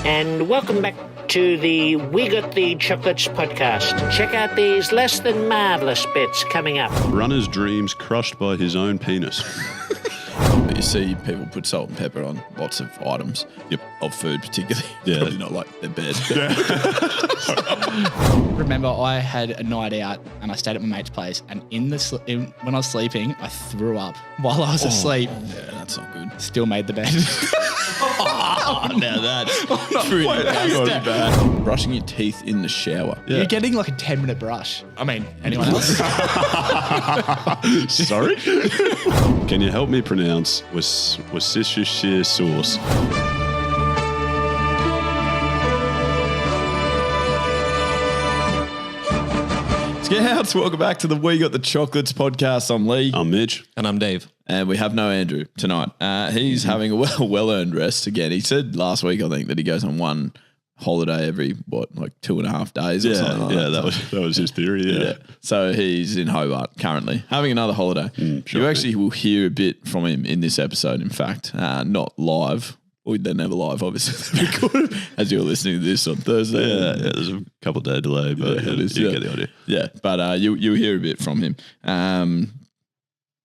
and welcome back to the We Got the Chocolates podcast. Check out these less than marvellous bits coming up. Runner's dreams crushed by his own penis. But you see people put salt and pepper on lots of items of food particularly. Yeah. Probably not like their bed. Remember, I had a night out and I stayed at my mate's place, and when I was sleeping, I threw up while I was asleep. Yeah, that's not good. Still made the bed. Now that's pretty bad. Brushing your teeth in the shower. Yeah. You're getting like a 10-minute brush. I mean, anyone else? Sorry? Can you help me pronounce Worcestershire sauce? Scouts, welcome back to the We Got the Chocolates podcast. I'm Leigh. I'm Mitch. And I'm Dave. And we have no Andrew tonight. He's having a well-earned rest again. He said last week, I think, that he goes on one holiday every, like 2.5 days or something like that. That was his theory, yeah. So he's in Hobart currently, having another holiday. You actually will hear a bit from him in this episode, in fact, not live. Well, they're never live, obviously. As you're listening to this on Thursday. Yeah, there's a couple of day delay, but you get the idea. Yeah, but you'll hear a bit from him.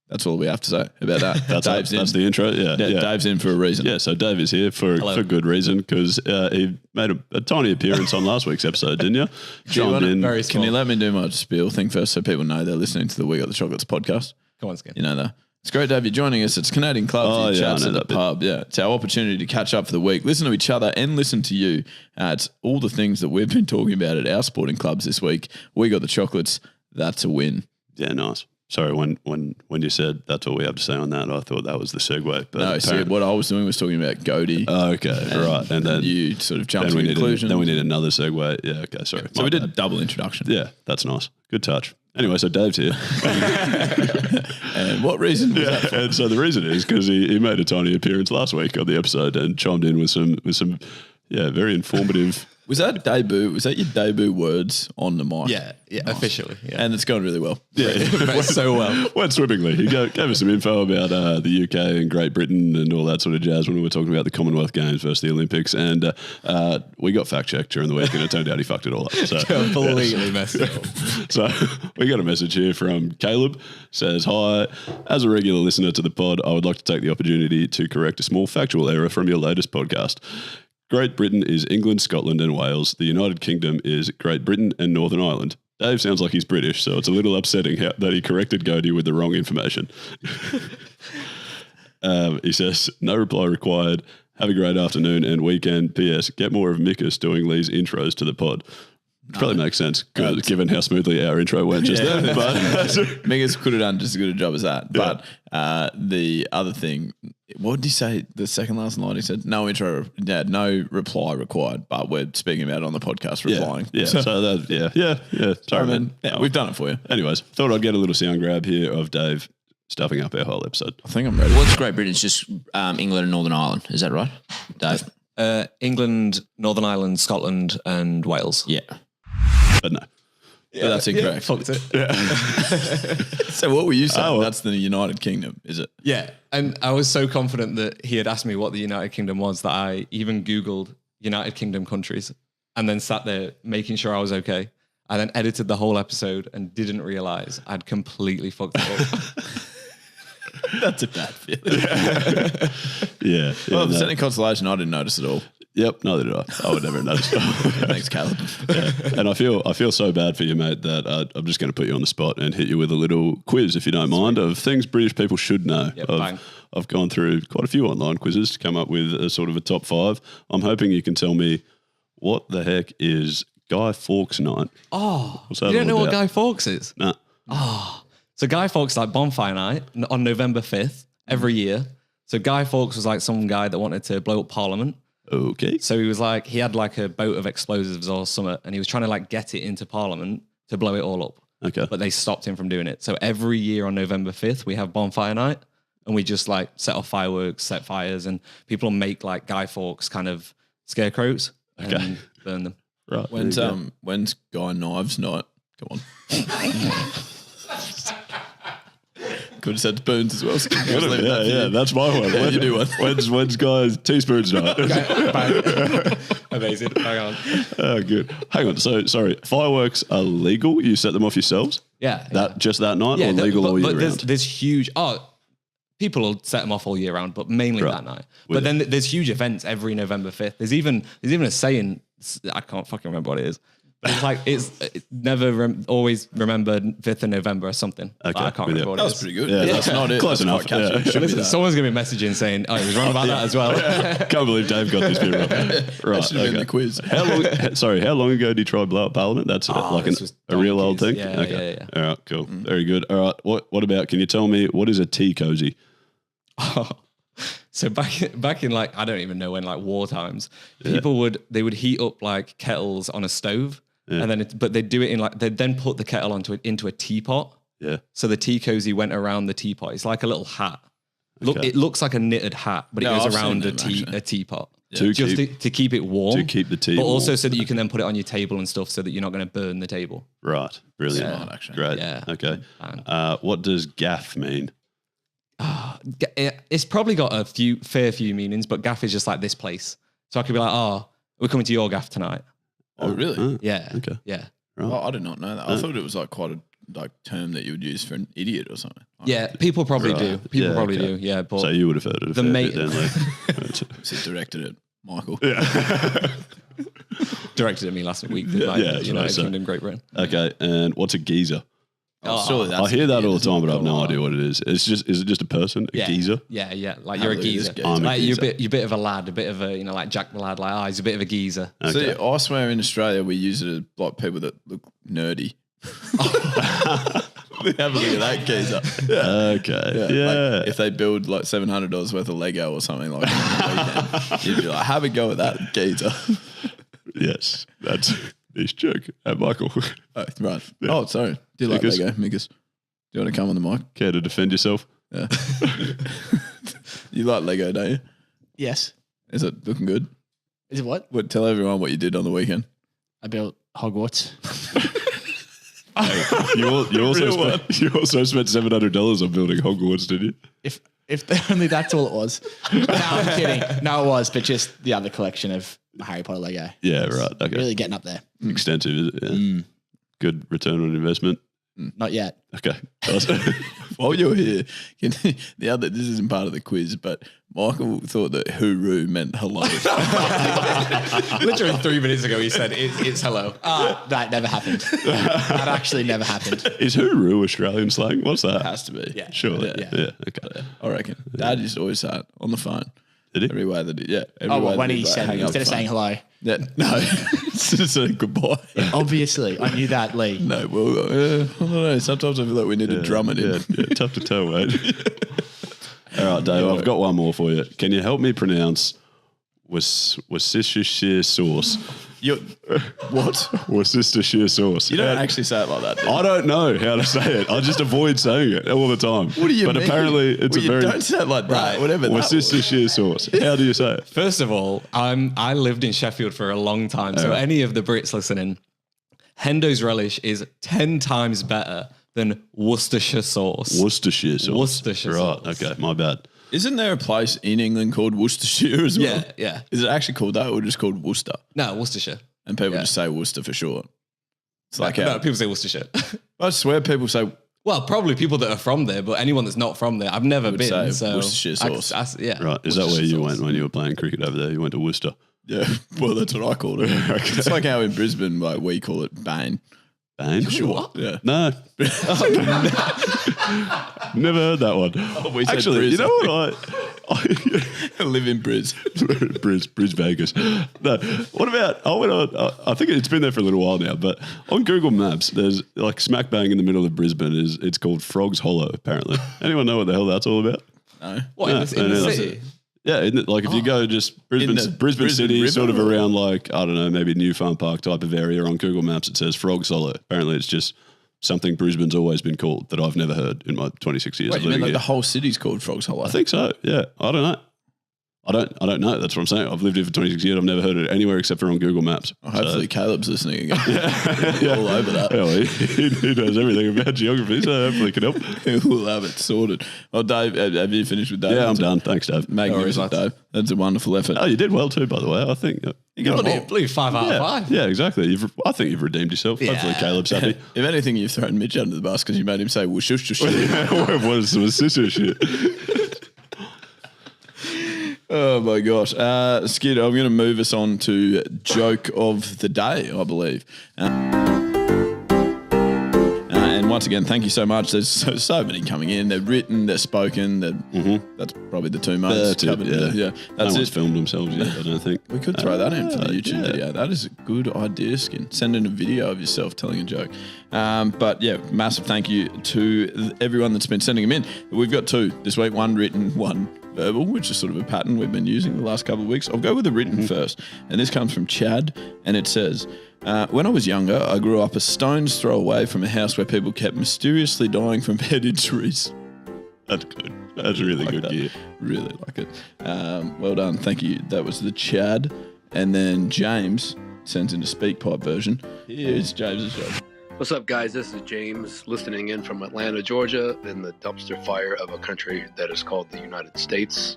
That's all we have to say about that. That's the intro. Yeah, Dave's in for a reason. Yeah, so Dave is here for good reason, because he made a tiny appearance on last week's episode, didn't you? Can you let me do my spiel thing first so people know they're listening to the We Got the Chocolates podcast? Come on, Skin. You know that. It's great to have you joining us. It's Canadian Clubs, chats at the pub. Yeah, it's our opportunity to catch up for the week, listen to each other and listen to you at all the things that we've been talking about at our sporting clubs this week. We Got the Chocolates. That's a win. Yeah, nice. Sorry, when you said that's all we have to say on that, I thought that was the segue. But no, see, what I was doing was talking about Gode. Oh, okay, right. And then you sort of jumped to the conclusion. Then we need another segue. Yeah, okay, sorry. So we did a double introduction. Yeah, that's nice. Good touch. Anyway, so Dave's here. And what reason was that for? And so the reason is because he made a tiny appearance last week on the episode and chimed in with some very informative. Was that debut? Was that your debut words on the mic? Yeah, officially. Yeah. And it's gone really well. Yeah, so well. Went swimmingly. He gave us some info about the UK and Great Britain and all that sort of jazz when we were talking about the Commonwealth Games versus the Olympics. And we got fact checked during the week, and it turned out he fucked it all up. So, completely messed it up. So we got a message here from Caleb. Says, hi, as a regular listener to the pod, I would like to take the opportunity to correct a small factual error from your latest podcast. Great Britain is England, Scotland and Wales. The United Kingdom is Great Britain and Northern Ireland. Dave sounds like he's British, so it's a little upsetting that he corrected Gode with the wrong information. He says, no reply required. Have a great afternoon and weekend. P.S. Get more of Mikus doing Leigh's intros to the pod. Probably makes sense, given how smoothly our intro went just then. But Mikus could have done just as good a job as that. Yeah. But the other thing, what did he say? The second last line, he said, no reply required, but we're speaking about it on the podcast, replying. Yeah, Sorry, man. We've done it for you. Anyways, thought I'd get a little sound grab here of Dave stuffing up our whole episode. I think I'm ready. What's Great Britain? It's just England and Northern Ireland. Is that right, Dave? England, Northern Ireland, Scotland and Wales. Yeah. But no. But that's incorrect. Fucked it. So what were you saying? That's the United Kingdom, is it? Yeah. And I was so confident that he had asked me what the United Kingdom was that I even Googled United Kingdom countries and then sat there making sure I was okay. I then edited the whole episode and didn't realise I'd completely fucked it up. That's a bad feeling. Yeah. Well, if there's any consolation, I didn't notice at all. Yep, neither did I. I would never notice. Thanks, Caleb. Yeah. And I feel so bad for you, mate, that I'm just going to put you on the spot and hit you with a little quiz, if you don't mind, of things British people should know. Yep, I've gone through quite a few online quizzes to come up with a sort of a top 5. I'm hoping you can tell me what the heck is Guy Fawkes Night. Oh, you don't know what Guy Fawkes is? No. Oh, so Guy Fawkes is like bonfire night on November 5th every year. So Guy Fawkes was like some guy that wanted to blow up Parliament. Okay. So he had like a boat of explosives or something, and he was trying to like get it into Parliament to blow it all up. Okay. But they stopped him from doing it. So every year on November 5th, we have bonfire night, and we just like set off fireworks, set fires, and people make like Guy Fawkes kind of scarecrows and burn them. Right. When's Guy Knives Night? Come on. Could have said spoons as well. So Yeah, that's my one. Yeah, you do one. When's guys teaspoons night? Amazing. Hang on. Oh, good. Hang on. So, sorry, fireworks are legal? You set them off yourselves? Yeah. Just that night or legal all year but round? there's huge... people will set them off all year round, but mainly that night. But then there's huge events every November 5th. There's even a saying, I can't fucking remember what it is. But it's like, it's always remember 5th of November or something. Okay. I can't remember what it is. That was pretty good. Yeah, that's not it. Close That's enough. quite catchy. Yeah. Should be Listen, that. someone's going to be messaging saying, oh, he was wrong about that as well. Can't believe Dave got this bit wrong. Right. That should have been the quiz. How long ago did you try blow up Parliament? That's like this was a real old thing? donkeys. Yeah, yeah. All right, cool. Very good. All right, what about, can you tell me, what is a tea cozy? So back in like, I don't even know when, like war times, people would heat up like kettles on a stove, and then but they'd do it in like, they'd then put the kettle into a teapot. Yeah. So the tea cozy went around the teapot. It's like a little hat. It looks like a knitted hat, but it goes I've around seen them, actually. a teapot. To To keep it warm. To keep the tea But warm. also so that you can then put it on your table and stuff so that you're not going to burn the table. Right. Brilliant. Smart, actually. Great. Yeah. Okay. Bang. What does gaff mean? It's probably got a fair few meanings, but gaff is just like this place. So I could be like, oh, we're coming to your gaff tonight. Oh, really? Yeah. Okay. Yeah. Oh, I did not know that. I thought it was like quite a term that you would use for an idiot or something. Yeah, people probably do. People probably do. Yeah, but So you would have heard it. The mate- then, Leigh. So directed at Michael. directed at me last week. Yeah, United that's what I said. Kingdom, Great Britain. Okay. And what's a geezer? Surely I hear that all the time, but I have no idea what it is. Is it just a person? A geezer? Yeah. Like you're a believe this geezer. geezer. I'm a Like you're geezer. a bit of a lad, a bit of a like Jack the lad. Like he's a bit of a geezer. See, I swear in Australia we use it as like people that look nerdy. Have a look at that geezer. Okay. Yeah. Like if they build like $700 worth of Lego or something like that on the weekend, you'd be like, have a go at that geezer. Yes. That's this joke. Michael, Oh, right. Oh, sorry. Do you like Mikas? Lego, Mikas? Do you want to come on the mic? care to defend yourself? Yeah. You like Lego, don't you? Yes. Is it looking good? Is it what? Tell everyone what you did on the weekend. I built Hogwarts. You also spent $700 on building Hogwarts, didn't you? If only that's all it was. No, I'm kidding. No, it was, but just the other collection of Harry Potter Lego. Yeah, right. Okay. Really getting up there. Extensive, is it? Yeah. Good return on investment. Not yet. Okay. While you're here, this isn't part of the quiz, but Michael thought that hooroo meant hello. Literally 3 minutes ago, he said it's hello. That never happened. That actually never happened. Is hooroo Australian slang? What's that? Has to be. Yeah. Surely. Yeah. Yeah. Okay. I reckon. Dad used to always say it on the phone. Did he? Every way that he, every Oh, way well, when that he he'd, said, hang up instead of the saying phone. hello. Yeah, no, instead of saying goodbye. Obviously, I knew that, Leigh. No, well, I don't know. Sometimes I feel like we need to drum it in. Yeah, tough to tell, mate. All right, Dave, I've got one more for you. Can you help me pronounce Worcestershire sauce? What? Worcestershire sauce. You don't actually say it like that, do you? I don't know how to say it. I just avoid saying it all the time. What do you But mean? apparently it's Well, a you very don't say it like that. Whatever that was. Worcestershire sauce. How do you say it? First of all, I lived in Sheffield for a long time, so any of the Brits listening, Hendo's relish is 10 times better than Worcestershire sauce. Worcestershire sauce. Worcestershire right, sauce. okay, my bad. Isn't there a place in England called Worcestershire as well? Yeah. Is it actually called that or just called Worcester? No, Worcestershire. And people Yeah. just say Worcester for short. It's like No, how people say Worcestershire. I swear people say Well, probably people that are from there, but anyone that's not from there, I've never Would been. say So Worcestershire sauce. yeah. Right, is that where Worcestershire you sauce. went when you were playing cricket over there? You went to Worcester. yeah. Well, that's what I called it. It's like how in Brisbane, like we call it Bane. Bane? What? Yeah. No. Never heard that one. we said Actually, Bris, you know what I live in Bris. Bris Vegas. No. What about, I think it's been there for a little while now, but on Google Maps, there's like smack bang in the middle of Brisbane it's called Frogs Hollow, apparently. Anyone know what the hell that's all about? No. What, in the no, city? Yeah, isn't it? Like if you go just Brisbane Brisbane City, River sort of or- around like, I don't know, maybe New Farm Park type of area on Google Maps, it says Frogs Hollow. Apparently it's just something Brisbane's always been called that I've never heard in my 26 years Wait, of you mean living like here. the whole city's called Frogs Hollow? I think so, yeah. I don't know. I don't know. That's what I'm saying. I've lived here for 26 years. I've never heard it anywhere except for on Google Maps. Hopefully Caleb's listening again. All over that. Well, he knows everything about geography, so hopefully he can help. We'll have it sorted. Well, Dave, have you finished with Dave? Yeah, I'm done. Thanks, Dave. Magnificent, Dave. That's a wonderful effort. Oh, you did well too, by the way. I think you got I believe 5 out of 5. Yeah, exactly. I think you've redeemed yourself. Hopefully Caleb's happy. If anything, you've thrown Mitch under the bus because you made him say whoosh, whoosh, whoosh. What was some sister shit? Oh my gosh. Skid, I'm going to move us on to joke of the day, I believe. And once again, thank you so much. There's so many coming in. They're written, they're spoken. That's probably the two most covered. Yeah. No one's filmed themselves yet, I don't think. We could throw that in for the YouTube video. That is a good idea, Skin. Send in a video of yourself telling a joke. But yeah, massive thank you to everyone that's been sending them in. We've got 2 this week, 1 written, 1 verbal, which is sort of a pattern we've been using the last couple of weeks. I'll go with the written first. And this comes from Chad, and it says, when I was younger, I grew up a stone's throw away from a house where people kept mysteriously dying from head injuries. That's good. That's really good gear. Really like it. Well done. Thank you. That was the Chad. And then James sends in a speak pipe version. Here's James's joke. What's up, guys? This is James listening in from Atlanta, Georgia, in the dumpster fire of a country that is called the United States.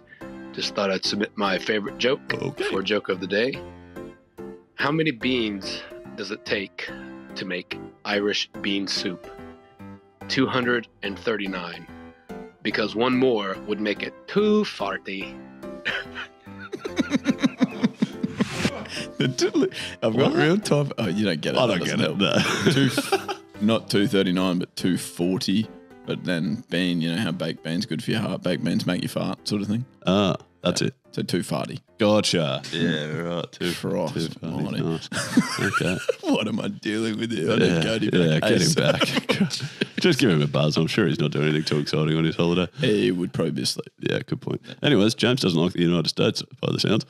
Just thought I'd submit my favorite joke for joke of the day. How many beans does it take to make Irish bean soup? 239. Because one more would make it too farty. I've got real time. Oh, you don't get it. I don't get it. No. Not 239, but 240. But then bean, you know how baked beans good for your heart. Baked beans make you fart, sort of thing. That's it. So too farty. Gotcha. Yeah, right. Too Christ almighty. Nice. Okay. What am I dealing with here? I need Gode back. Yeah, get him back. Just give him a buzz. I'm sure he's not doing anything too exciting on his holiday. He would probably be asleep. Yeah, good point. Anyways, James doesn't like the United States by the sounds.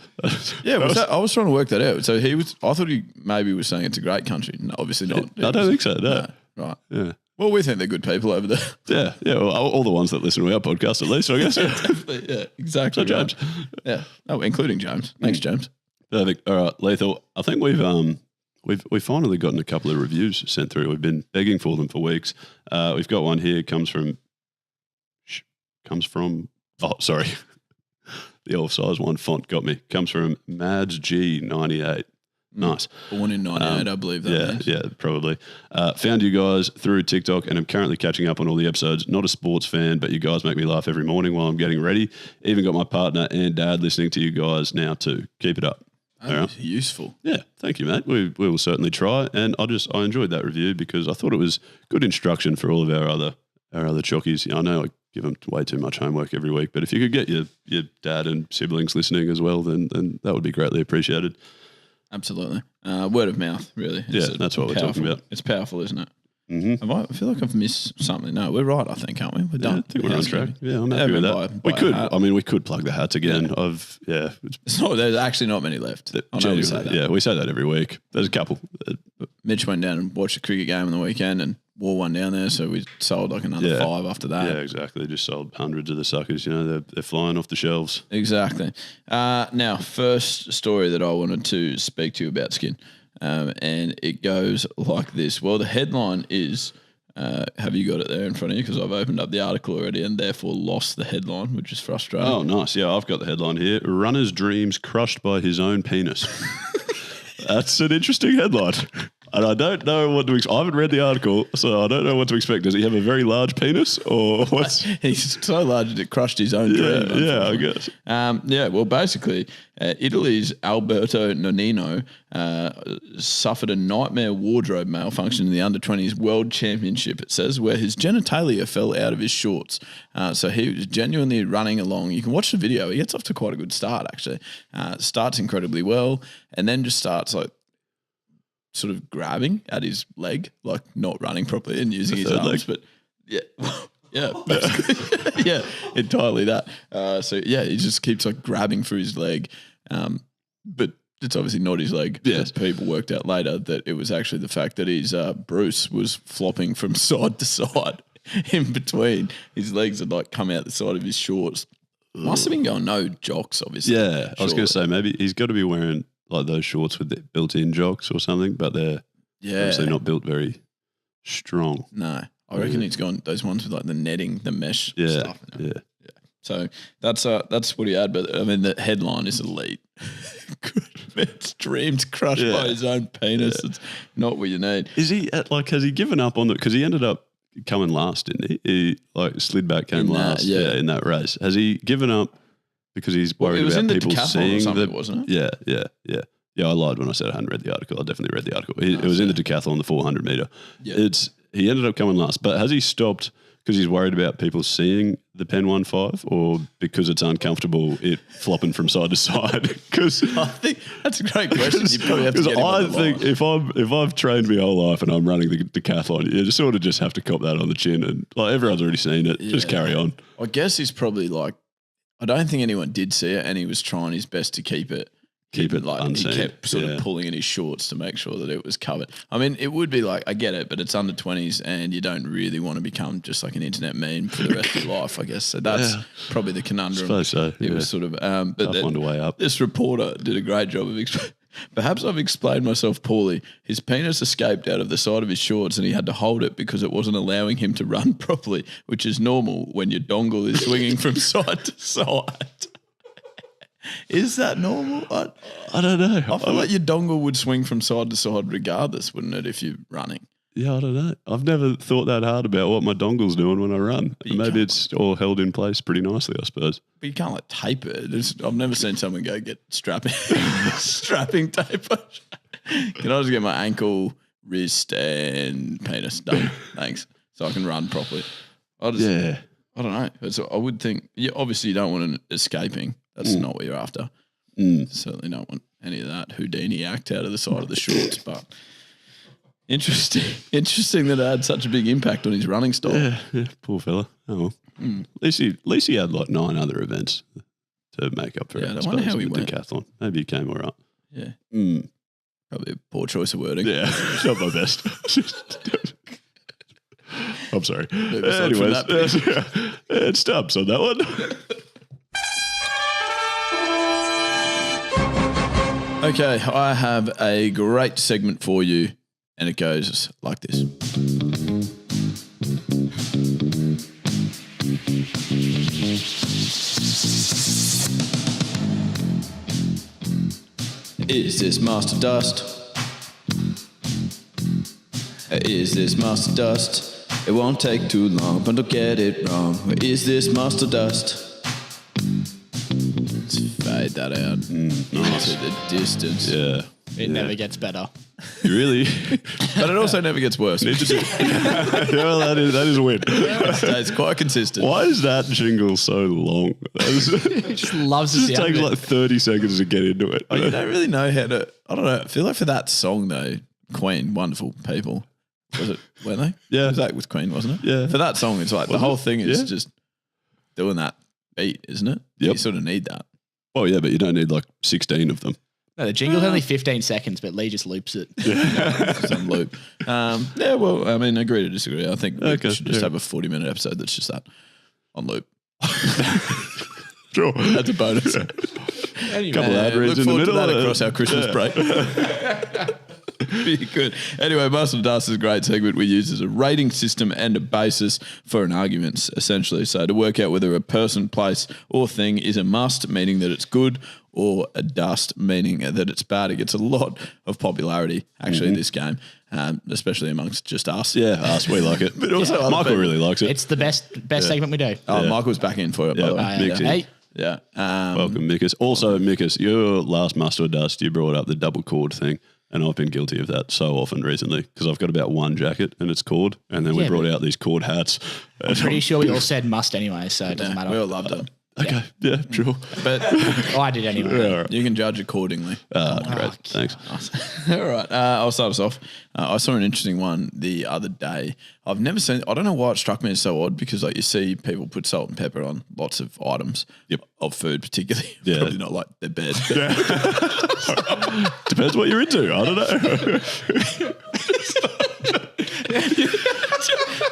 Yeah, I was trying to work that out. So I thought he maybe was saying it's a great country. No, obviously not. I don't think so, no. Right. Yeah. Well, we think they're good people over there. Yeah. Well, all the ones that listen to our podcast, at least, I guess. Yeah, exactly. So, James. Yeah. Oh, including James. Thanks, James. Perfect. All right, Lethal. I think we've finally gotten a couple of reviews sent through. We've been begging for them for weeks. We've got one here. Comes from. Oh, sorry. The off-size one font got me. Comes from Mads G98. Nice. Born in 98, I believe that means. Yeah, probably. Found you guys through TikTok and I'm currently catching up on all the episodes. Not a sports fan, but you guys make me laugh every morning while I'm getting ready. Even got my partner and dad listening to you guys now too. Keep it up. All right. Useful. Yeah, thank you, mate. We will certainly try. And I enjoyed that review because I thought it was good instruction for all of our other chockies. I know I give them way too much homework every week, but if you could get your dad and siblings listening as well, then that would be greatly appreciated. Absolutely. Word of mouth, really. That's what we're talking about. It's powerful, isn't it? Mm-hmm. I feel like I've missed something. No, we're right, I think, aren't we? We're done. I think we're on track. Yeah, I'm happy with that. We could plug the hats again. Yeah. There's actually not many left. I know we say that. Yeah, we say that every week. There's a couple. Mitch went down and watched a cricket game on the weekend and wore one down there, so we sold like another 5 after that. Yeah, exactly. Just sold hundreds of the suckers. You know, they're flying off the shelves. Exactly. Now, first story that I wanted to speak to you about, Skin, and it goes like this. Well, the headline is, have you got it there in front of you? Because I've opened up the article already and therefore lost the headline, which is frustrating. Oh, nice. Yeah, I've got the headline here. Runner's dreams crushed by his own penis. That's an interesting headline. And I don't know what to expect. I haven't read the article, so I don't know what to expect. Does he have a very large penis or what's... He's so large that it crushed his own dream. Yeah, I guess. Well, basically, Italy's Alberto Nonino suffered a nightmare wardrobe malfunction in the under-20s World Championship, it says, where his genitalia fell out of his shorts. So he was genuinely running along. You can watch the video. He gets off to quite a good start, actually. Starts incredibly well and then just starts like sort of grabbing at his leg, like not running properly and using his arms, but yeah, yeah, entirely that. So yeah, he just keeps like grabbing for his leg, but it's obviously not his leg. Yes, people worked out later that it was actually the fact that his Bruce was flopping from side to side in between. His legs had like come out the side of his shorts. Must have been going no jocks, obviously. Yeah, I was going to say maybe he's got to be wearing like those shorts with the built-in jocks or something, but they're obviously not built very strong. No, I reckon he's gone those ones with like the netting, the mesh stuff. Yeah. So that's what he had. But I mean, the headline is elite. Good man's dreams crushed by his own penis. It's not what you need. Is he has he given up on it? Because he ended up coming last, didn't he? He like slid back, came last. In that race. Has he given up because he's worried about people seeing wasn't it? Yeah. I lied when I said I hadn't read the article. I definitely read the article. It was in the decathlon, the 400 meter. Yeah. He ended up coming last, but has he stopped because he's worried about people seeing the Pen 1.5 or because it's uncomfortable it flopping from side to side? Because I think that's a great question. You probably have to get him I on the think line. if I've trained my whole life and I'm running the decathlon, you sort of just have to cop that on the chin, and like everyone's already seen it. Just carry on. I guess he's probably like, I don't think anyone did see it, and he was trying his best to keep it like unseen. He kept sort of pulling in his shorts to make sure that it was covered. I mean, it would be like, I get it, but it's under 20s and you don't really want to become just like an internet meme for the rest of your life, I guess. So that's probably the conundrum. I suppose so. It was sort of, but tough one to weigh up. This reporter did a great job of explaining. Perhaps I've explained myself poorly. His penis escaped out of the side of his shorts and he had to hold it because it wasn't allowing him to run properly, which is normal when your dongle is swinging from side to side. Is that normal? I don't know. I feel like your dongle would swing from side to side regardless, wouldn't it, if you're running? Yeah, I don't know. I've never thought that hard about what my dongle's doing when I run. Maybe it's all held in place pretty nicely, I suppose. But you can't like tape it. I've never seen someone go get strapping tape. Can I just get my ankle, wrist, and penis done? Thanks. So I can run properly. I don't know. I would think, obviously you don't want an escaping. That's not what you're after. Certainly don't want any of that Houdini act out of the side of the shorts. But interesting that it had such a big impact on his running style. Yeah, poor fella. Oh well. At least he had like 9 other events to make up for it. I wonder how he went. Decathlon. Maybe he came all right. Yeah. Probably a poor choice of wording. Yeah, not my best. I'm sorry. Anyways, it's Stubbs on that one. Okay, I have a great segment for you, and it goes like this. Is this Master Dust? Is this Master Dust? It won't take too long, but don't get it wrong. Is this Master Dust? Let's fade that out Nice. into the distance. Yeah. It never gets better. Really? But it also never gets worse. Well, that is a win. It's quite consistent. Why is that jingle so long? He just loves It the just sound takes of it. like 30 seconds to get into it. Oh, you don't really know how to. I don't know. I feel like for that song though, Queen, wonderful people. Was it? Weren't they? Yeah. It was that with Queen, wasn't it? Yeah. For that song, it's like the whole thing is just doing that beat, isn't it? Yep. You sort of need that. Oh, yeah, but you don't need like 16 of them. No, the jingle's only 15 seconds, but Leigh just loops it. It's on loop. Yeah. Well, I mean, agree to disagree. I think we Okay, should just have a 40-minute episode that's just that on loop. Sure. That's a bonus. Anyway, Couple of ad reads in the middle. That across our Christmas break. Be good. Anyway, Master Dust is a great segment we use as a rating system and a basis for an argument, essentially. So to work out whether a person, place, or thing is a must, meaning that it's good, or a dust, meaning that it's bad. It gets a lot of popularity, actually, in this game, especially amongst just us. Yeah, us, we like it. But also other Michael people. really likes it. it's the best segment we do. Oh, Michael's back in for it, by the way. Mick's in. Hey, Yeah. Welcome, Mikus. Also, Mikus, your last Master of Dust, you brought up the double cord thing, and I've been guilty of that so often recently because I've got about one jacket and it's cord, and then we Yeah, brought but- out these cord hats. I'm pretty sure we all said must anyway, so it doesn't matter. We all loved it. Okay, yeah, sure. But I did anyway. Yeah, all right. you can judge accordingly. Great, thanks. All right. I'll start us off. I saw an interesting one the other day. I've never seen, I don't know why it struck me as so odd because like you see people put salt and pepper on lots of items of food particularly. Yeah. Probably not like their bed. Depends what you're into. I don't know.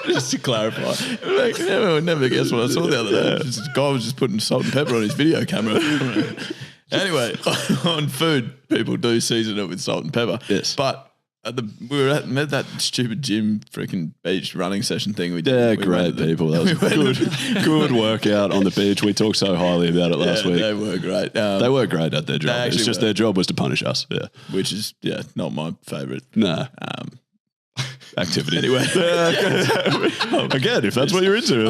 Just to clarify, like, never guess what I saw the other day. This guy was just putting salt and pepper on his video camera. Anyway, on food, people do season it with salt and pepper. Yes. But we met that stupid gym freaking beach running session thing. We They're great people. That was good workout on the beach. We talked so highly about it last week. They were great. They were great at their job. It's just their job was to punish us. Yeah. Which is, not my favourite. No. Activity. Anyway. Again, if that's what you're into.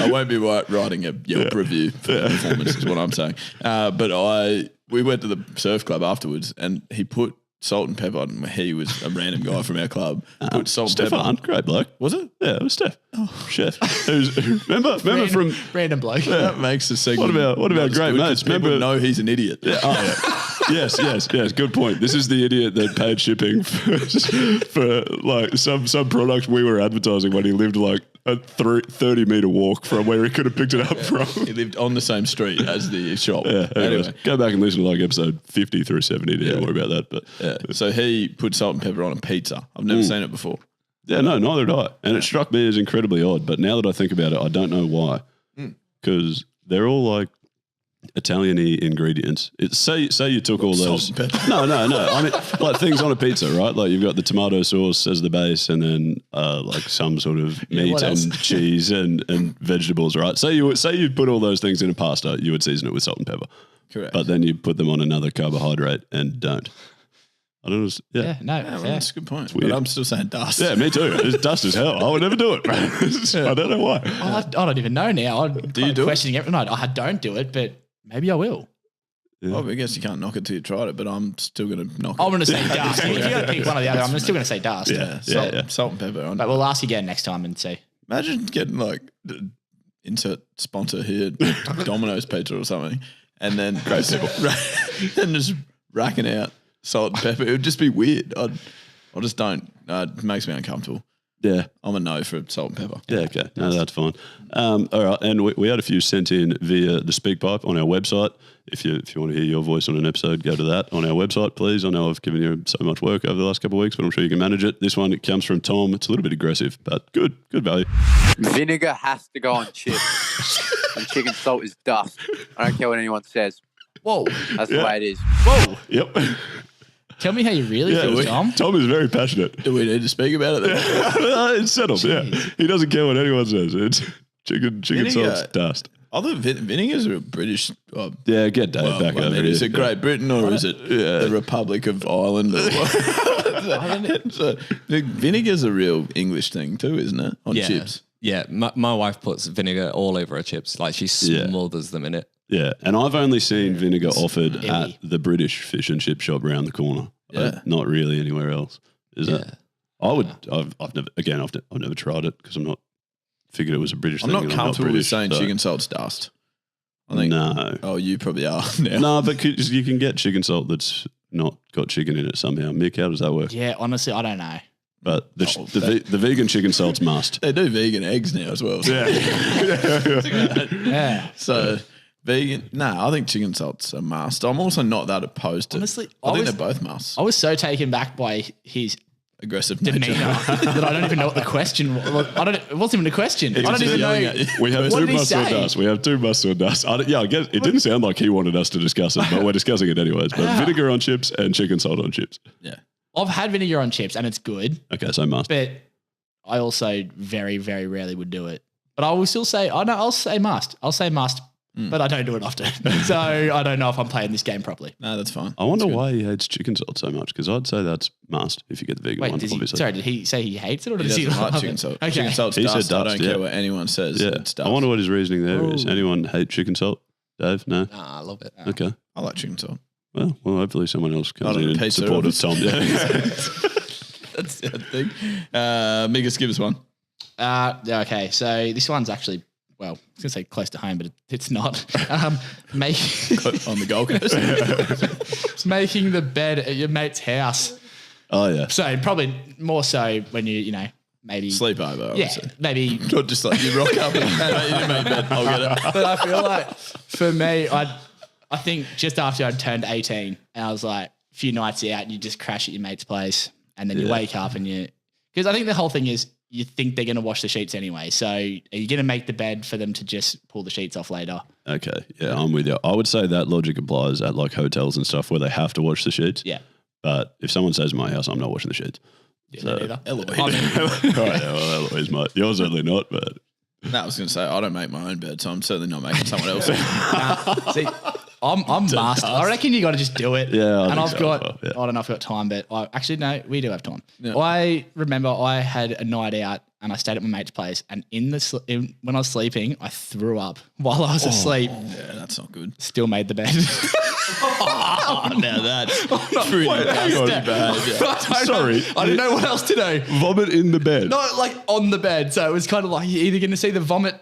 I won't be writing a Yelp review for the performance is what I'm saying. But we went to the surf club afterwards and he put salt and pepper on. He was a random guy from our club. Put salt and pepper on. Great bloke. Was it? Yeah, it was Steph. Chef. Remember from random bloke. That makes the segment. What about great mates? Remember, know he's an idiot. Yeah. Oh, yeah. Yes. Good point. This is the idiot that paid shipping for like some product we were advertising when he lived like a 30-meter walk from where he could have picked it up from. He lived on the same street as the shop. Yeah. Anyway, go back and listen to like episode 50 through 70 to hear more about that. But so he put salt and pepper on a pizza. I've never seen it before. Yeah, no, neither did I. And it struck me as incredibly odd. But now that I think about it, I don't know why. Because they're all like Italian-y ingredients. Say you took all those. Salt and pepper. No. I mean, like things on a pizza, right? Like you've got the tomato sauce as the base, and then like some sort of meat and cheese and vegetables, right? Say you put all those things in a pasta, you would season it with salt and pepper. Correct. But then you put them on another carbohydrate and don't. I don't know. Yeah, no, Well, fair. that's a good point. weird. But I'm still saying dust. Yeah, me too. It's dust as hell. I would never do it. I don't know why. I don't even know now. Do you do it? questioning it? No, I don't do it, but maybe I will. Yeah. Well, I guess you can't knock it till you tried it, but I'm still going to knock it. I'm going to say dust. If you got to pick one or the other, I'm still going to say dust. Yeah. Salt and pepper on. But we'll ask again next time and see. Imagine getting like insert sponsor here, Domino's Pizza or something, and then and just racking out salt and pepper. It would just be weird. I just don't. It makes me uncomfortable. Yeah. I'm a no for salt and pepper. Yeah, okay. No, that's fine. All right. And we had a few sent in via the SpeakPipe on our website. If you want to hear your voice on an episode, go to that on our website, please. I know I've given you so much work over the last couple of weeks, but I'm sure you can manage it. This one, it comes from Tom. It's a little bit aggressive, but good value. Vinegar has to go on chips. And chicken salt is dust. I don't care what anyone says. Whoa. That's the way it is. Whoa. Yep. Tell me how you really feel, Tom. Tom is very passionate. Do we need to speak about it then? It's settled, yeah. He doesn't care what anyone says. It's chicken salt's dust. Other vinegars are a British. Yeah, get Dave back over here. Is it Great Britain or is it the Republic of Ireland? Or what? So, vinegar's a real English thing too, isn't it? On chips. Yeah, my wife puts vinegar all over her chips. Like she smothers them in it. Yeah, and I've only seen vinegar offered at the British fish and chip shop around the corner. Yeah. Not really anywhere else. Is it? I've never tried it because I'm not figured it was a British I'm thing. not comfortable with saying chicken salt's dust. I think no. Oh, you probably are now. No, but you can get chicken salt that's not got chicken in it somehow. Mick, how does that work? Yeah, honestly, I don't know. But the vegan chicken salt's must. They do vegan eggs now as well. Yeah. Yeah. So vegan, I think chicken salt's a must. I'm also not that opposed to. Honestly, I think they're both musts. I was so taken back by his Aggressive demeanor nature. that I don't even know what the question was. It wasn't even a question. I don't even know. We have What two did he musts or say? dust. We have two musts or dust. I guess it didn't sound like he wanted us to discuss it, but we're discussing it anyways. But vinegar on chips and chicken salt on chips. Yeah. I've had vinegar on chips and it's good, Okay, so must. but I also very, very rarely would do it. But I will still say, I'll say must. I'll say must, but I don't do it often. So I don't know if I'm playing this game properly. No, that's fine. I wonder why he hates chicken salt so much because I'd say that's must if you get the vegan Wait, one, obviously. did he say he hates it or He does he doesn't like love chicken it? salt. Okay. Chicken salt's He said dust. I dust, don't yeah. care what anyone says. Yeah. It's dust. I wonder what his reasoning there is. Anyone hate chicken salt? Dave? No? Nah, I love it. Okay. I like chicken salt. Well, hopefully someone else comes I don't in know, in pizza support of ovens. Tom. Yeah. That's the other thing. Migas, give us one. Okay, so this one's actually, well, I was going to say close to home, but it's not. On the Gold Coast. Making the bed at your mate's house. Oh, yeah. So probably more so when you maybe Sleepover, yeah, obviously. maybe. Not just like you rock up and you didn't make bed, I'll get it. But I feel like for me, I think just after I'd turned 18 and I was like a few nights out, you just crash at your mate's place and then you wake up and because I think the whole thing is you think they're going to wash the sheets anyway. So are you going to make the bed for them to just pull the sheets off later? Okay, yeah, I'm with you. I would say that logic applies at like hotels and stuff where they have to wash the sheets. Yeah. But if someone stays in my house, I'm not washing the sheets. Yeah, So- neither. Eloise. Oh, yeah, well, Eloise might. You're certainly not, but No, I was going to say, I don't make my own bed, so I'm certainly not making someone else. See, I'm master. I reckon you got to just do it. Yeah, I and think I've so got, as well, yeah. I don't know if I've got time, but actually, no, we do have time. Yeah. I remember I had a night out and I stayed at my mate's place, and when I was sleeping, I threw up while I was asleep. Yeah, that's not good. Still made the bed. Now that's pretty nasty behaviour. sorry. I didn't know what else to do. Vomit in the bed. No, like on the bed. So it was kind of like you're either going to see the vomit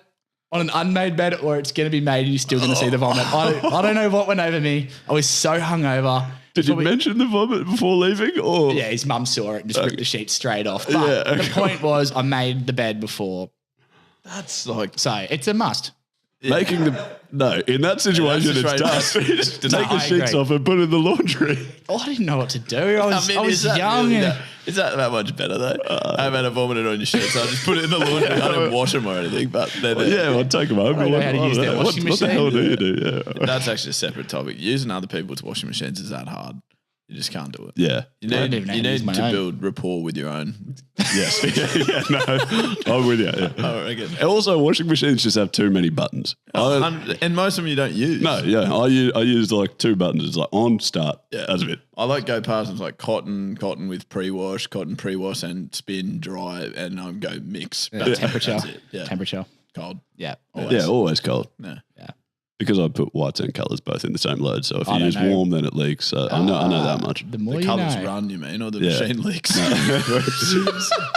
on an unmade bed or it's going to be made and you're still going to see the vomit. I don't know what went over me. I was so hungover. Did you mention the vomit before leaving? Or Yeah, his mum saw it and just ripped the sheet straight off. But the point was I made the bed before. That's like So it's a must. making the in that situation Yeah, it's that's done. just Take the I sheets agree. off and put it in the laundry. Oh, I didn't know what to do. I was is that young. really and is that much better though? I haven't had a vomited on your sheets, so I just put it in the laundry. I didn't wash them or anything, but they're there. Yeah, well, take them home. I don't know how to use their washing what the hell do you do? Yeah. That's actually a separate topic. Using other people's washing machines is that hard. You just can't do it. Yeah. You don't need, even know you how to use need my to own. build rapport with your own. Yes. No, I'm with you. Yeah. I reckon. And also, washing machines just have too many buttons. And most of them you don't use. No, yeah, I used like 2 buttons. It's like on, start. Yeah, that's a bit. I like go past and it's like cotton with pre-wash, and spin, dry, and go mix. temperature. That's it. Yeah. Temperature. Cold. Yeah. Yeah, always cold. Yeah. Because I put whites and colours both in the same load. So if you I don't use know. warm, then it leaks. So I know that much. The more The you colours know. run, you mean, or the Yeah. machine leaks.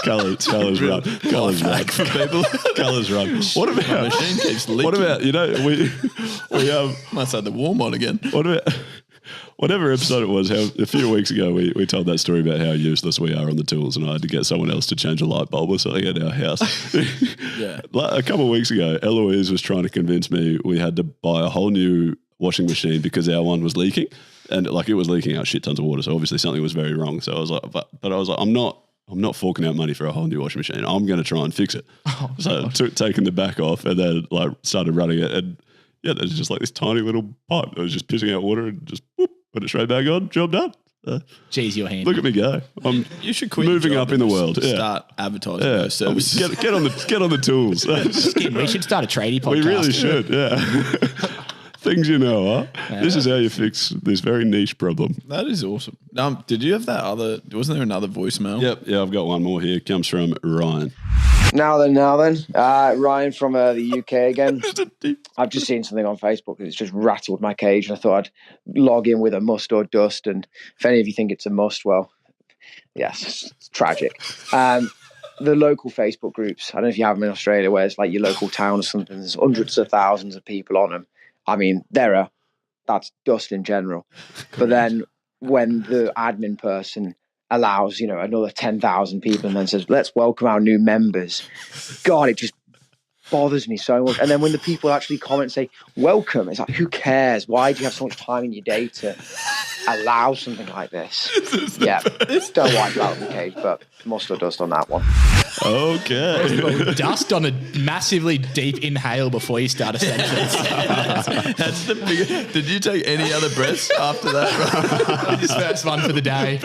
Colours run. Colours run. For people. Colours run. What The about machine keeps leaking. what about we Must have the warm on again. what about whatever episode it was, how a few weeks ago we told that story about how useless we are on the tools, and I had to get someone else to change a light bulb or something at our house. Yeah. Like, a couple of weeks ago, Eloise was trying to convince me we had to buy a whole new washing machine because our one was leaking, and like it was leaking out shit tons of water. So obviously something was very wrong. So I was like, but I was like, I'm not forking out money for a whole new washing machine. I'm going to try and fix it. So I took taking the back off and then like started running it, and yeah, there's just like this tiny little pipe that was just pissing out water and just whoop, put it straight back on. Job done. Jeez, your hand. Look at me go. I'm You should quit your moving job up in and the world. just Yeah. Start advertising Yeah. those services. Get on the tools. We should start a tradie podcast. We really should, yeah. Things you know, huh? This is how you fix this very niche problem. That is awesome. Did you have that other? Wasn't there another voicemail? Yep, yeah, I've got one more here. It comes from Ryan. Now then. Ryan from the UK again. I've just seen something on Facebook and it's just rattled my cage, and I thought I'd log in with a must or dust. And if any of you think it's a must, well, yes, it's tragic. The local Facebook groups, I don't know if you have them in Australia, where it's like your local town or something, there's hundreds of thousands of people on them. I mean, that's dust in general. But then when the admin person allows, another 10,000 people and then says, let's welcome our new members. God, it just bothers me so much. And then when the people actually comment and say, welcome, it's like, who cares? Why do you have so much time in your day to allow something like this? Yeah, don't wipe out the cage, but must or dust on that one. Okay. Dust on a massively deep inhale before you start a sentence. That's the biggest. Did you take any other breaths after that? His first one for the day.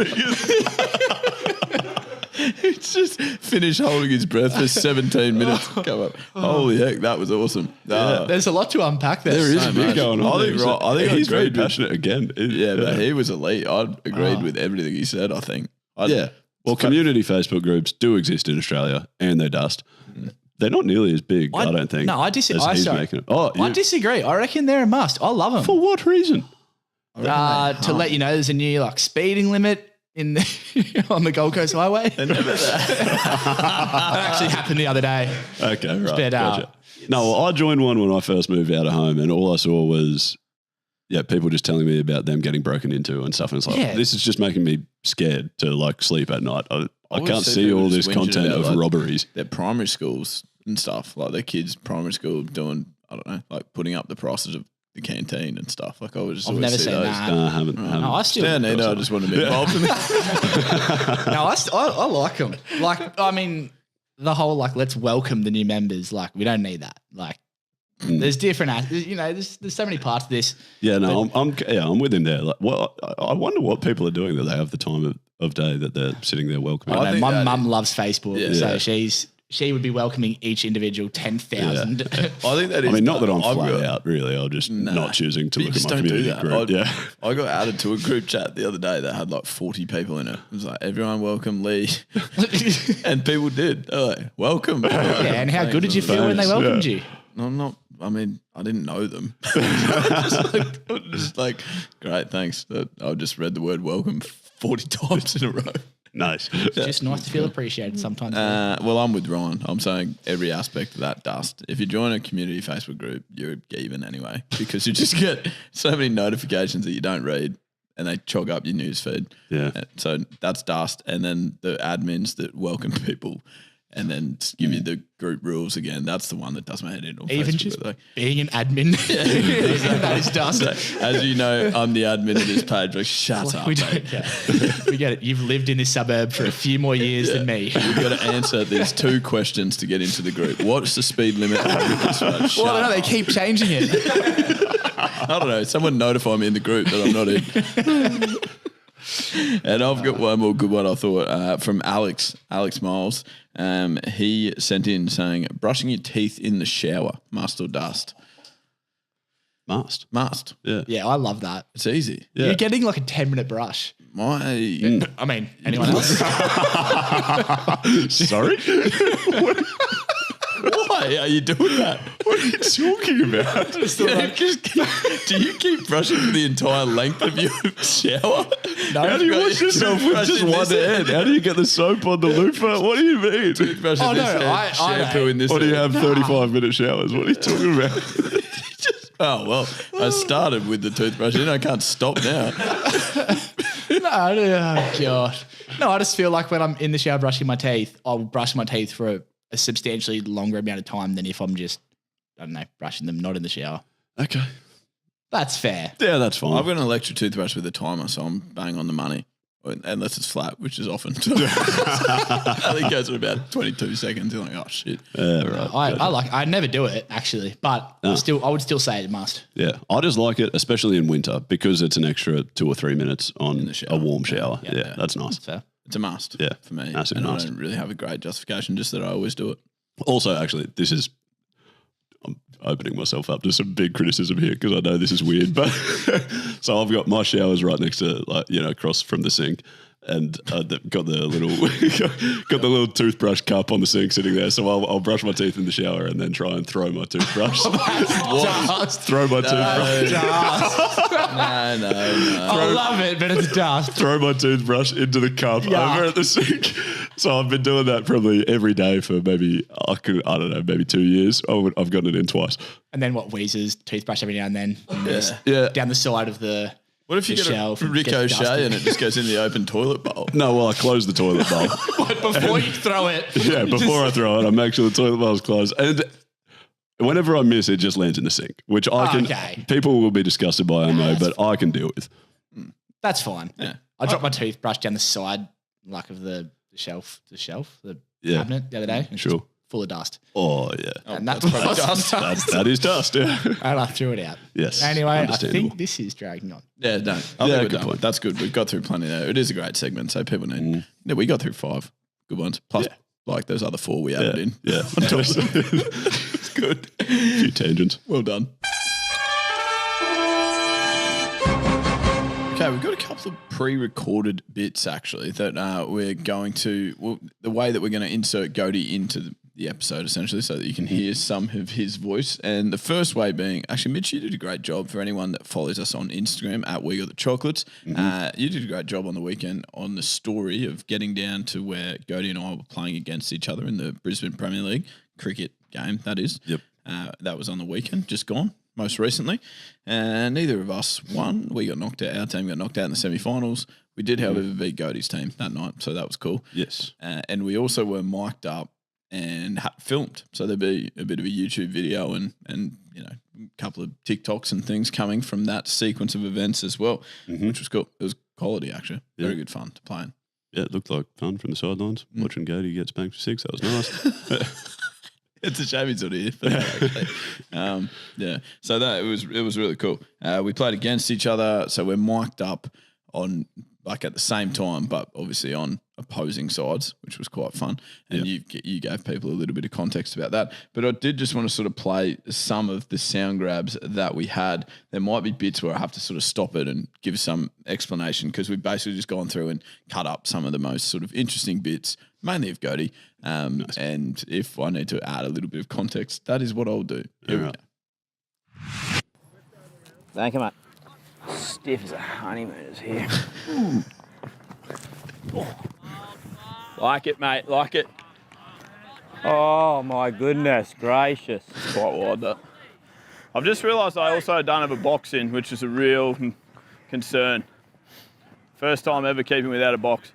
It's just finished holding his breath for 17 minutes. Come up. Holy heck, that was awesome. There's a lot to unpack there. There is so a bit much. going on. I think he's very agreed with- passionate again. Yeah, but he was elite. I agreed with everything he said, I think. Yeah. Well, community Facebook groups do exist in Australia, and they're dust. They're not nearly as big, I don't think. No, I as disagree. he's making it. Oh, I disagree. I reckon they're a must. I love them. for what reason? To let you know there's a new speeding limit in on the Gold Coast Highway. That actually happened the other day. Okay, right. But, Gotcha. No, well, I joined one when I first moved out of home, and all I saw was, people just telling me about them getting broken into and stuff. And it's like, this is just making me scared to sleep at night. I always can't see see people all just this whinging content about, of robberies. Their primary schools and stuff, like their kids' primary school doing, I don't know, putting up the prices of the canteen and stuff. I was just I've always never see seen those. that. No, I haven't. No, I still. Yeah, neither. I just want to be involved in it. No, I like them. the whole like let's welcome the new members. Like we don't need that. Like there's different, there's so many parts of this. Yeah, no, I'm with him there. Like, well, I wonder what people are doing that they have the time of day that they're sitting there welcoming. I know, my mum loves Facebook, so she would be welcoming each individual 10,000. Yeah. I think that is. I mean, not that I'm flat out, really. I'm just not choosing to look at my community group. I got added to a group chat the other day that had like 40 people in it. It was like, everyone welcome Leigh. And people did. They're like, welcome. And how good did you feel when they welcomed you? I didn't know them. just like, great, thanks. I just read the word welcome 40 times in a row. Nice. It's just nice to feel appreciated sometimes. Well, I'm with Ryan. I'm saying every aspect of that dust. If you join a community Facebook group, you're even anyway, because you just get so many notifications that you don't read and they chog up your news feed. Yeah. So that's dust. And then the admins that welcome people and then give you the group rules again. That's the one that does my head in. Even Facebook, just being an admin. That is dust. So, as you know, I'm the admin of this page. Like, shut up, mate. We get it. You've lived in this suburb for a few more years than me. You've got to answer these 2 questions to get into the group. What's the speed limit? Well, I don't know. They keep changing it. I don't know. Someone notify me in the group that I'm not in. And I've got one more good one, I thought, from Alex Miles. He sent in saying, brushing your teeth in the shower, must or dust? Must. Yeah. Yeah, I love that. It's easy. Yeah. You're getting like a 10-minute brush. Anyone else? Sorry? Why are you doing that? What are you talking about? Do you keep brushing for the entire length of your shower? No. How do you wash yourself with just one hand? How do you get the soap on the loofah? What do you mean? Toothbrush in this hand, shampoo in this Or do you have hand. 35-minute showers? What are you talking about? Oh, well, I started with the toothbrush and I can't stop now. Oh, God. No, I just feel like when I'm in the shower brushing my teeth, I'll brush my teeth for a substantially longer amount of time than if I'm just, I don't know, brushing them not in the shower. Okay. That's fair. Yeah, that's fine. I've got an electric toothbrush with a timer, so I'm bang on the money. Unless it's flat, which is often. I think it goes for about 22 seconds. You're like, oh, shit. Right. I never do it, actually, but I would still say it must. Yeah. I just like it, especially in winter, because it's an extra 2 or 3 minutes on a warm shower. Yeah, that's nice. That's fair. It's a must for me. Massive and must. I don't really have a great justification, just that I always do it. Also, actually, I'm opening myself up to some big criticism here because I know this is weird, but so I've got my showers right next to, across from the sink, and got the little toothbrush cup on the sink sitting there. So I'll brush my teeth in the shower and then try and throw my toothbrush. Throw my toothbrush. No. I love it, but it's dust. Throw my toothbrush into the cup over at the sink. So I've been doing that probably every day for maybe 2 years. I've gotten it in twice. And then Weezer's toothbrush every now and then. Yeah. Down the side of the What if you get shelf a and gets ricochet dusty? and it just goes in the open toilet bowl? No, well, I close the toilet bowl. But before you throw it. Yeah, before I throw it, I make sure the toilet bowl is closed. And whenever I miss, it just lands in the sink, which people will be disgusted by, I know, but I can deal with. That's fine. Yeah. I dropped my toothbrush down the side, of the shelf, the cabinet the other day. And Sure. Full of dust. Oh, yeah. And that's probably dust. That is dust, yeah. And I threw it out. Yes. Anyway, I understandable. think this is dragging on. Yeah, no. Good point. That's good. We've got through plenty there. It is a great segment, so people need. Yeah, we got through 5 good ones. Plus, those other 4 we added in. Yeah. It's good. A few tangents. Well done. Okay, we've got a couple of pre-recorded bits actually that we're going to. The way that we're going to insert Gode into the episode essentially, so that you can hear some of his voice. And the first way being, actually, Mitch, you did a great job for anyone that follows us on Instagram at We Got the Chocolates. You did a great job on the weekend on the story of getting down to where Gode and I were playing against each other in the Brisbane Premier League cricket game. That is. Yep. That was on the weekend, just gone. Most recently, and neither of us won. We got knocked out. Our team got knocked out in the semi-finals. We did, however, beat Gode's team that night, so that was cool. Yes, and we also were mic'd up and filmed, so there'd be a bit of a YouTube video and a couple of TikToks and things coming from that sequence of events as well, which was cool. It was quality actually, very good fun to play in. Yeah, it looked like fun from the sidelines. Watching Gode get spanked for 6, that was nice. It's a shame he's not here. Yeah. So that it was really cool. We played against each other, so we're mic'd up on at the same time, but obviously on opposing sides, which was quite fun. And you gave people a little bit of context about that. But I did just want to sort of play some of the sound grabs that we had. There might be bits where I have to sort of stop it and give some explanation because we've basically just gone through and cut up some of the most sort of interesting bits, mainly of Gode. Nice. And if I need to add a little bit of context, that is what I'll do. Here we go. Thank you, mate. Stiff as a honeymooners here. Like it, mate, like it. Oh, my goodness gracious. It's quite wide, that. I've just realised I also don't have a box in, which is a real concern. First time ever keeping without a box.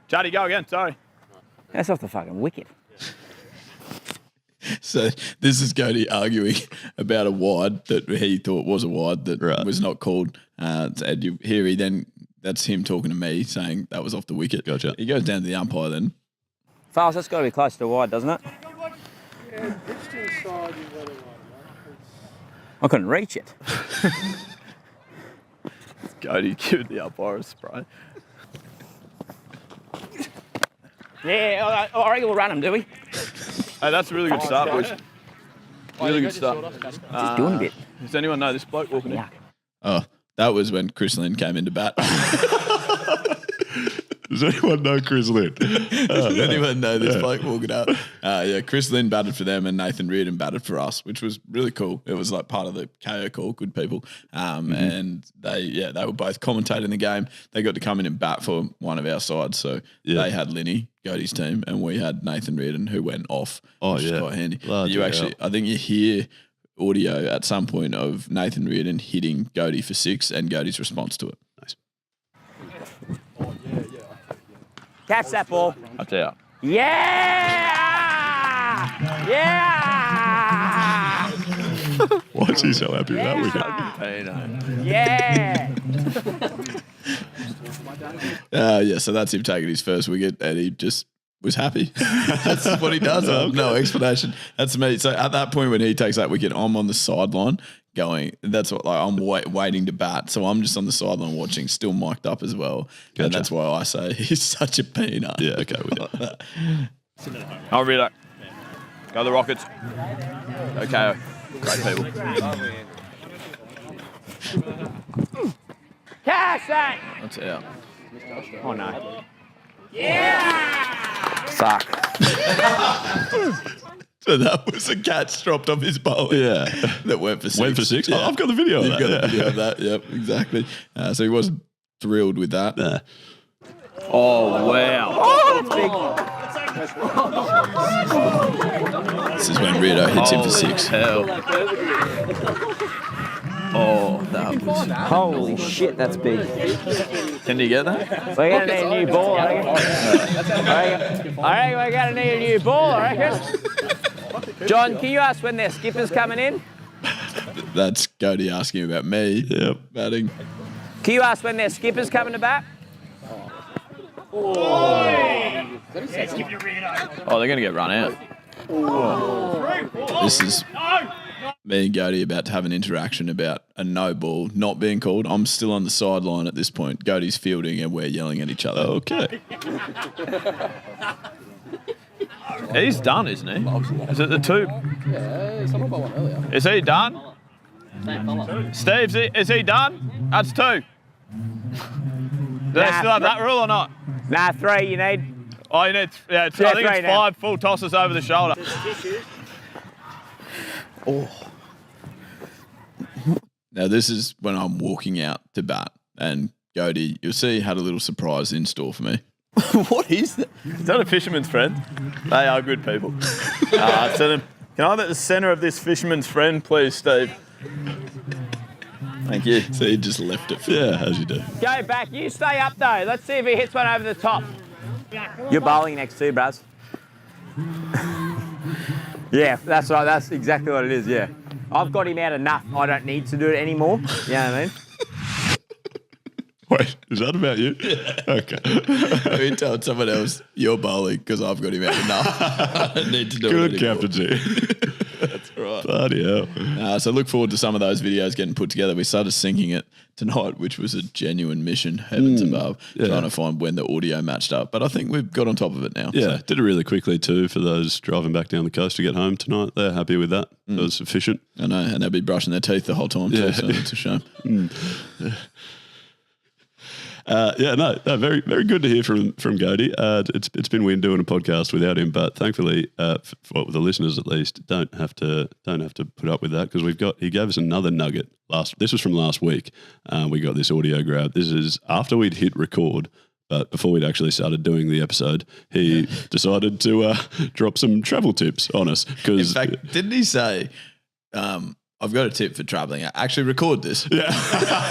Chatty, go again, sorry. That's off the fucking wicket. So this is Gode arguing about a wide that he thought was a wide that was not called. And you hear that's him talking to me saying that was off the wicket. Gotcha. He goes down to the umpire then. Fast, that's got to be close to wide, doesn't it? Yeah, pitched inside, you let it I couldn't reach it. Gode giving the umpire a spray. Yeah, I reckon we'll run him, do we? Hey, that's a really good start, boys. Really good start. Just doing a bit. Does anyone know this bloke walking in? Oh, that was when Chris Lynn came into bat. Does anyone know Chris Lynn? Does anyone know this bloke walking up? Yeah, Chris Lynn batted for them and Nathan Reardon batted for us, which was really cool. It was like part of the KO call, good people. And they were both commentating the game. They got to come in and bat for one of our sides. So they had Linny, Gode's team, and we had Nathan Reardon who went off. Which is quite handy. I think you hear audio at some point of Nathan Reardon hitting Gode for 6 and Gode's response to it. Nice. Catch that ball. That's out. Yeah! Yeah! Why is he so happy with that wicket? Yeah! So that's him taking his first wicket and he just was happy. That's what he does. No explanation. That's me. So at that point when he takes that wicket, I'm on the sideline going, that's what, like, I'm waiting to bat. So I'm just on the sideline watching, still mic'd up as well. Gotcha. And that's why I say he's such a peanut. Yeah, okay with it. I'll read it. Go the Rockets. Okay, great people. Catch that! That's out. Oh, no. Yeah! Fuck. So that was a catch dropped off his bowl. Yeah. That went for 6. Went for 6? Yeah. Oh, I've got the video of that. You've got the video of that. Yep, exactly. So he was thrilled with that. Yeah. Oh, wow. Oh, that's big. This is when Rito hits him for 6. Hell. Oh, that was... Holy shit, that's big. Can you get that? We're going to need a new ball, I reckon. I reckon we're going to need a new ball, I reckon. John, can you ask when their skipper's coming in? That's Gode asking about me. Yep. Batting. Can you ask when their skipper's coming to bat? Oh, they're going to get run out. This is me and Gode about to have an interaction about a no ball not being called. I'm still on the sideline at this point. Gode's fielding and we're yelling at each other. Okay. He's done, isn't he? Is it the 2? Yeah, someone got one earlier. Is he done? Steve, is he done? That's 2. Do they still have that rule or not? Nah, 3 you need. Oh, you need, I think it's 5 full tosses over the shoulder. Oh. Now this is when I'm walking out to bat and Gode, you'll see, had a little surprise in store for me. What is that? Is that a fisherman's friend? They are good people. Send them. Can I have the centre of this fisherman's friend, please, Steve? Thank you. So he just left it for as you do. Go back. You stay up, though. Let's see if he hits one over the top. You're bowling next too, Braz. Yeah, that's right. That's exactly what it is, yeah. I've got him out enough. I don't need to do it anymore. You know what I mean? Wait, is that about you? Okay. Have you told someone else you're bowling because I've got him out enough? I don't need to do Good it anymore. captaincy. That's right. Bloody hell. So look forward to some of those videos getting put together. We started syncing it tonight, which was a genuine mission, heavens above, trying to find when the audio matched up. But I think we've got on top of it now. Yeah, did it really quickly too for those driving back down the coast to get home tonight. They're happy with that. It was efficient. I know, and they'll be brushing their teeth the whole time too, so it's a shame. No, very, very good to hear from Gode. It's been weird doing a podcast without him, but thankfully, for the listeners at least, don't have to put up with that because he gave us another nugget this was from last week. We got this audio grab. This is after we'd hit record, but before we'd actually started doing the episode, he decided to drop some travel tips on us. In fact, didn't he say? I've got a tip for traveling. Actually, record this. Yeah.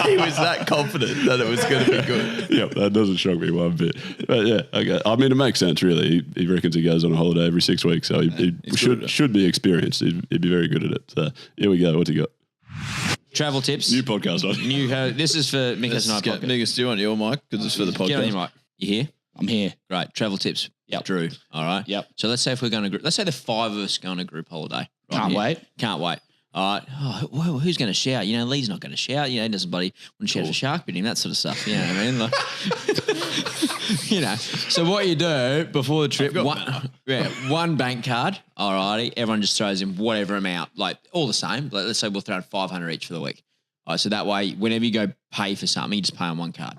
He was that confident that it was going to be good. Yeah, that doesn't shock me one bit. But yeah, okay. I mean, it makes sense, really. He reckons he goes on a holiday every 6 weeks, so he should be experienced. He'd be very good at it. So here we go. What's he got? Travel tips. New podcast on. This is for Mikas and I podcast. Mikas, do you want your mic? Because it's for the podcast. Get on your mic. You here? I'm here. Great. Travel tips. Yep. Drew. All right. Yep. So let's say if we're going to let's say the 5 of us go on a group holiday. Can't wait. Can't wait. All right. Oh, well, who's going to shout? You know, Leigh's not going to shout. You know, he doesn't bloody want to shout for shark bidding, that sort of stuff. You know what I mean? Like, you know. So what you do before the trip, one bank card. All righty. Everyone just throws in whatever amount, like all the same. Like, let's say we'll throw in 500 each for the week. All right. So that way, whenever you go pay for something, you just pay on one card.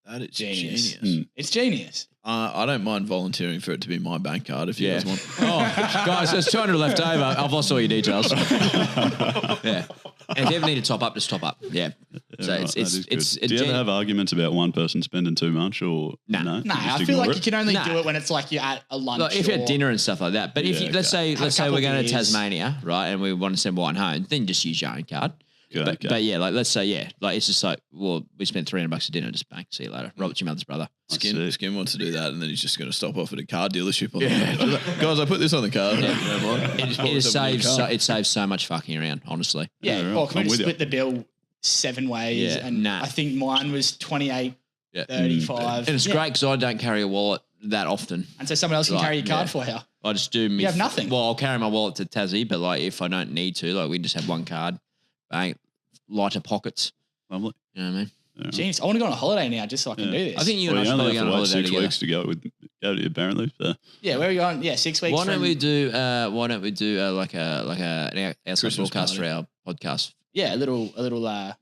That is Genius. genius. It's genious. I don't mind volunteering for it to be my bank card if you guys want. Oh, guys, there's 200 left over. I've lost all your details. Yeah. And if you ever need to top up, just top up. Yeah. So right, it's do you ever have arguments about one person spending too much or no? No, Just I feel ignore like it? you can only do it when it's like you're at a lunch. Like if you're or- at dinner and stuff like that. But if you, let's say we're going to Tasmania, right, and we want to send wine home, then just use your own card. But yeah, like let's say like it's just like, well, we spent $300 at dinner, just bank. See you later. Robert's your mother's brother. Skin wants to do that, and then he's just going to stop off at a car dealership. On the guys, I put this on the card. It saves so much fucking around, honestly. Yeah, or can we just split the bill 7 ways? Yeah, and I think mine was 28, 35. And it's great because I don't carry a wallet that often. And so someone else can carry your card for you. I just do. You have nothing. Well, I'll carry my wallet to Tassie, but like if I don't need to, like we just have one card. Bang, lighter pockets. Lovely. You know what I mean? Yeah. Jeez, I want to go on a holiday now just so I can do this. I think you and I should probably go on a holiday 6 together. weeks to go with Gode, apparently. So. Yeah, where are we going? Yeah, 6 weeks. Why don't we do like an outside broadcast for our podcast? Yeah, a little intro.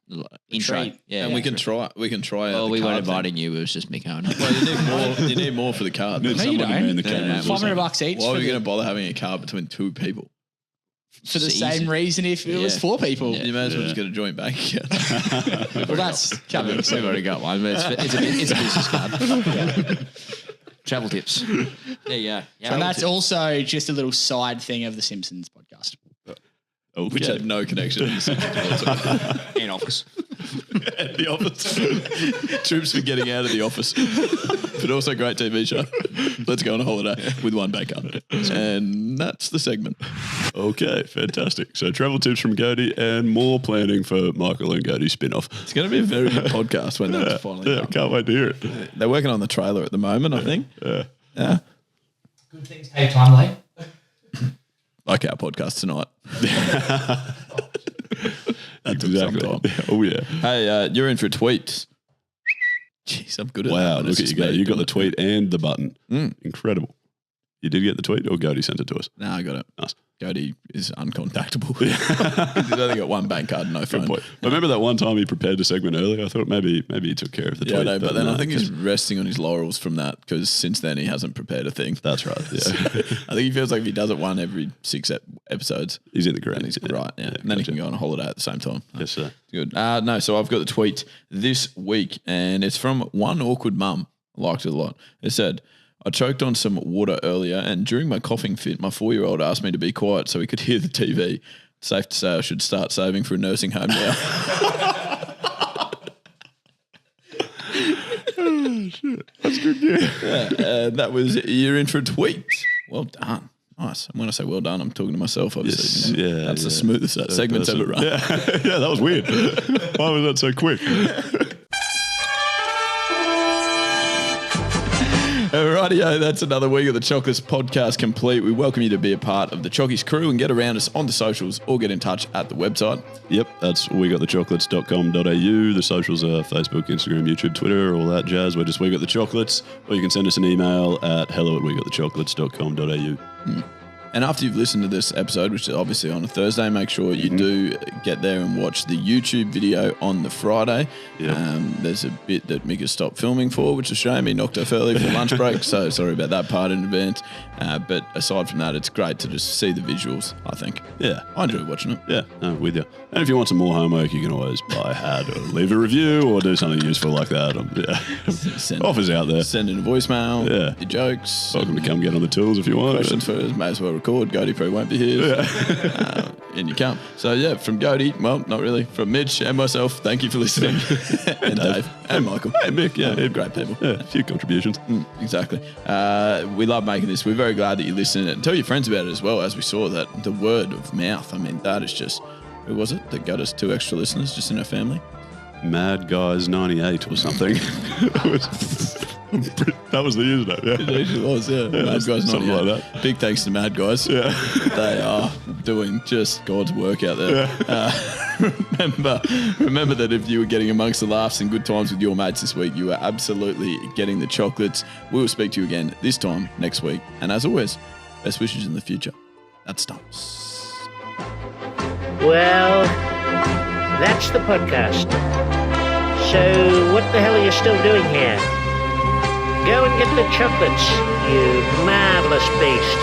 retreat. Yeah, and we can try. Well, we weren't inviting you. It was just Miko and I. You need more for the card. No, you don't. $500 each. Why are we going to bother having a card between 2 people? For the same reason if it was 4 people. You may as well just get a joint bank account. Well, that's coming. We've already got one. But it's a business card. Travel tips. There you go. And that's also just a little side thing of the Simpsons podcast. Okay. Which had no connection to the Simpsons whatsoever. In office. At the office. Troops for getting out of the office. But also great TV show. Let's go on a holiday with one bank card. And that's the segment. Okay, fantastic. So travel tips from Gode and more planning for Michael and Gode's spin-off. It's going to be a very good podcast when that's finally done. Can't wait to hear it. They're working on the trailer at the moment, I think. Yeah. Good things take time, Leigh. Like our podcast tonight. That's exactly. Oh, yeah. Hey, you're in for tweets. Jeez, I'm good at that. Wow, But look it's at you just go. me You got doing the it. tweet and the button. Incredible. You did get the tweet or Gode sent it to us? No, I got it. Nice. Gode is uncontactable. He's only got one bank card and no phone. Good point. But remember that one time he prepared a segment earlier? I thought maybe he took care of the tweet. Yeah, no, but then no, I think he's resting on his laurels from that because since then he hasn't prepared a thing. That's right. Yeah. I think he feels like if he does it one every 6 episodes, he's in the ground. He's right. Yeah. And then he can go on a holiday at the same time. Yes, sir. Good. No, so I've got the tweet this week and it's from one awkward mum. I liked it a lot. It said, I choked on some water earlier and during my coughing fit, my 4-year-old asked me to be quiet so he could hear the TV. It's safe to say I should start saving for a nursing home now. Oh, shit. That's good news. That was You're In For a Tweet. Well done. Nice. And when I say well done, I'm talking to myself, obviously. Yes, yeah. That's the smoothest that segment's ever run. Yeah. Yeah, that was weird. Why was that so quick? Rightio, that's another week of the Chocolates podcast complete. We welcome you to be a part of the Chockies crew and get around us on the socials or get in touch at the website. Yep, that's wegotthechocolates.com.au. The socials are Facebook, Instagram, YouTube, Twitter, all that jazz. We're just We Got The Chocolates. Or you can send us an email at hello@wegotthechocolates.com.au. And after you've listened to this episode, which is obviously on a Thursday, make sure you do get there and watch the YouTube video on the Friday. There's a bit that Mick has stopped filming for, which is a shame. He knocked off early for lunch break, so sorry about that part in advance. But aside from that, it's great to just see the visuals, I think. Yeah. I enjoy watching it. Yeah, with you. And if you want some more homework, you can always buy a hat or leave a review or do something useful like that. Offers out there. Send in a voicemail. Yeah. Your jokes. Welcome to come get on the tools if you want. Questions for us, may as well record. Gode probably won't be here. And you come. So, yeah, from Gode, well, not really, from Mitch and myself, thank you for listening. And Dave. And Michael. Hey, Mick. Yeah, great people. Yeah, a few contributions. Exactly. We love making this. We're very glad that you listen and tell your friends about it as well, as we saw that the word of mouth. I mean, that is just, who was it that got us 2 extra listeners just in our family? Mad Guys 98 or something. That was the username, yeah. It actually was, yeah. Mad Guys 98. Something like that. Big thanks to Mad Guys. Yeah. They are doing just God's work out there. Yeah. Remember that if you were getting amongst the laughs and good times with your mates this week, you were absolutely getting the chocolates. We will speak to you again this time next week. And as always, best wishes in the future. That's Stumps. Well, that's the podcast. So what the hell are you still doing here? Go and get the chocolates, you marvelous beast.